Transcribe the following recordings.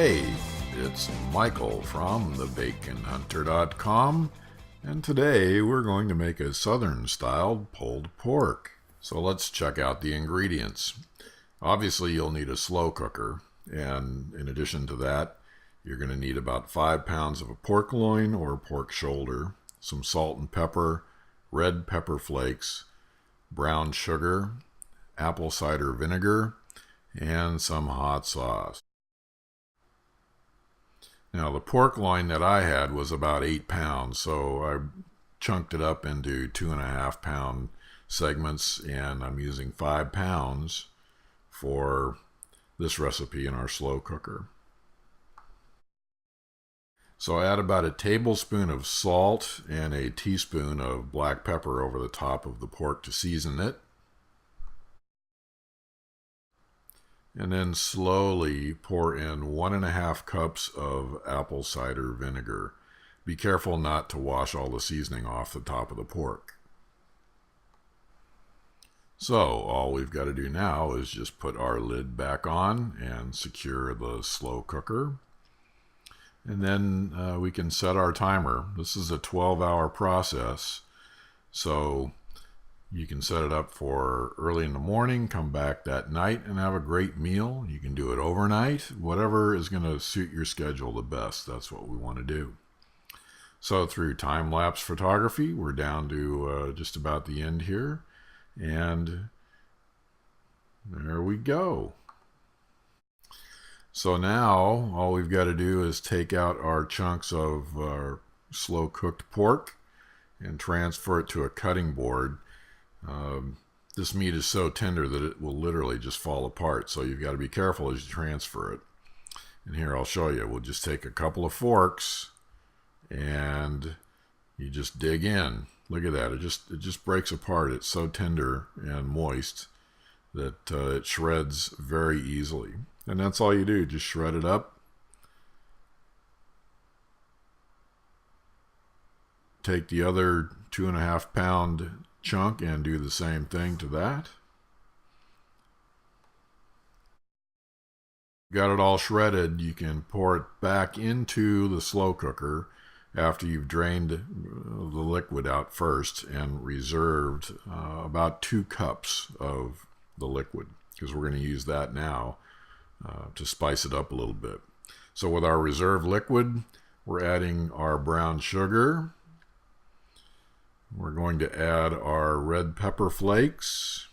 Hey, it's Michael from thebaconhunter.com, and today we're going to make a southern-styled pulled pork. So let's check out the ingredients. Obviously, you'll need a slow cooker, and in addition to that, you're going to need about 5 pounds of a pork loin or pork shoulder, some salt and pepper, red pepper flakes, brown sugar, apple cider vinegar, and some hot sauce. Now, the pork loin that I had was about 8 pounds, so I chunked it up into 2.5 pound segments, and I'm using 5 pounds for this recipe in our slow cooker. So add about a tablespoon of salt and a teaspoon of black pepper over the top of the pork to season it. And then slowly pour in 1.5 cups of apple cider vinegar. Be careful not to wash all the seasoning off the top of the pork. So all we've got to do now is just put our lid back on and secure the slow cooker. And then we can set our timer. This is a 12-hour process, so you can set it up for early in the morning, come back that night, and have a great meal. You can do it overnight. Whatever is going to suit your schedule the best, that's what we want to do. So through time-lapse photography, we're down to just about the end here. And there we go. So now all we've got to do is take out our chunks of our slow-cooked pork and transfer it to a cutting board. This meat is so tender that it will literally just fall apart, so you've got to be careful as you transfer it. And here I'll show you. We'll just take a couple of forks and you just dig in. Look at that. It just breaks apart. It's so tender and moist that it shreds very easily. And that's all you do. Just shred it up. Take the other 2.5 pound chunk and do the same thing to that. Got it all shredded. You can pour it back into the slow cooker after you've drained the liquid out first and reserved about 2 cups of the liquid, because we're going to use that now to spice it up a little bit. So with our reserved liquid, we're adding our brown sugar. We're going to add our red pepper flakes.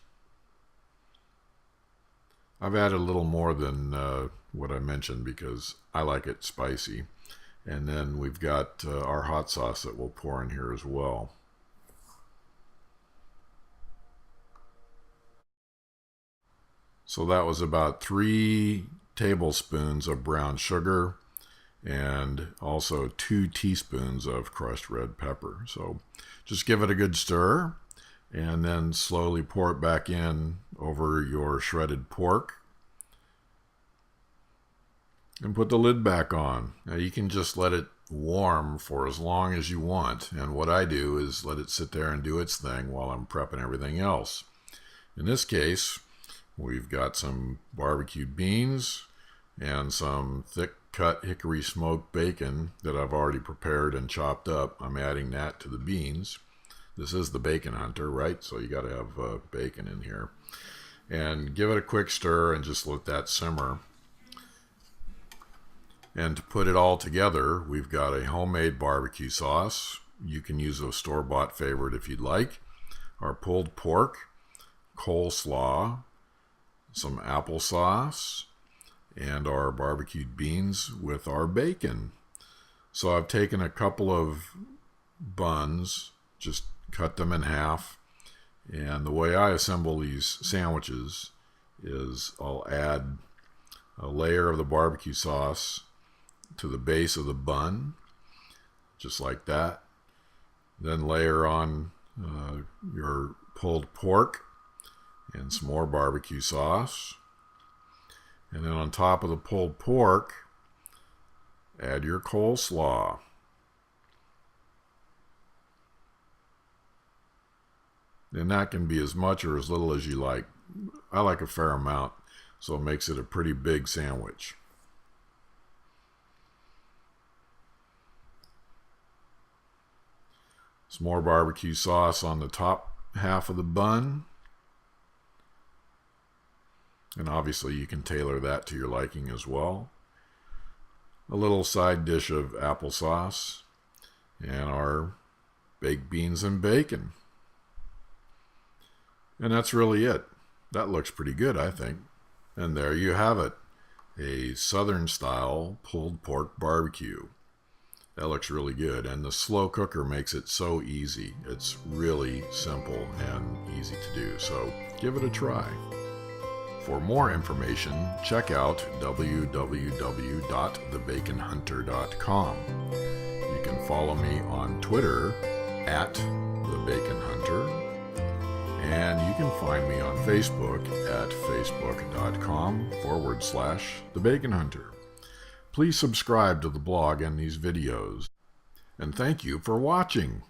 I've added a little more than what I mentioned because I like it spicy. And then we've got our hot sauce that we'll pour in here as well. So that was about 3 tablespoons of brown sugar and also 2 teaspoons of crushed red pepper. So just give it a good stir and then slowly pour it back in over your shredded pork. And put the lid back on. Now you can just let it warm for as long as you want. And what I do is let it sit there and do its thing while I'm prepping everything else. In this case, we've got some barbecued beans and some thick cut hickory smoked bacon that I've already prepared and chopped up. I'm adding that to the beans. This is the Bacon Hunter, right? So you got to have bacon in here. And give it a quick stir and just let that simmer. And to put it all together, we've got a homemade barbecue sauce. You can use a store-bought favorite if you'd like. Our pulled pork, coleslaw, some applesauce, and our barbecued beans with our bacon. So I've taken a couple of buns, just cut them in half. And the way I assemble these sandwiches is I'll add a layer of the barbecue sauce to the base of the bun, just like that. Then layer on your pulled pork and some more barbecue sauce. And then on top of the pulled pork, add your coleslaw. And that can be as much or as little as you like. I like a fair amount, so it makes it a pretty big sandwich. Some more barbecue sauce on the top half of the bun. And obviously you can tailor that to your liking as well. A little side dish of applesauce. And our baked beans and bacon. And that's really it. That looks pretty good, I think. And there you have it. A Southern style pulled pork barbecue. That looks really good. And the slow cooker makes it so easy. It's really simple and easy to do. So give it a try. For more information, check out www.thebaconhunter.com. You can follow me on Twitter @thebaconhunter, and you can find me on Facebook at facebook.com/thebaconhunter. Please subscribe to the blog and these videos. And thank you for watching.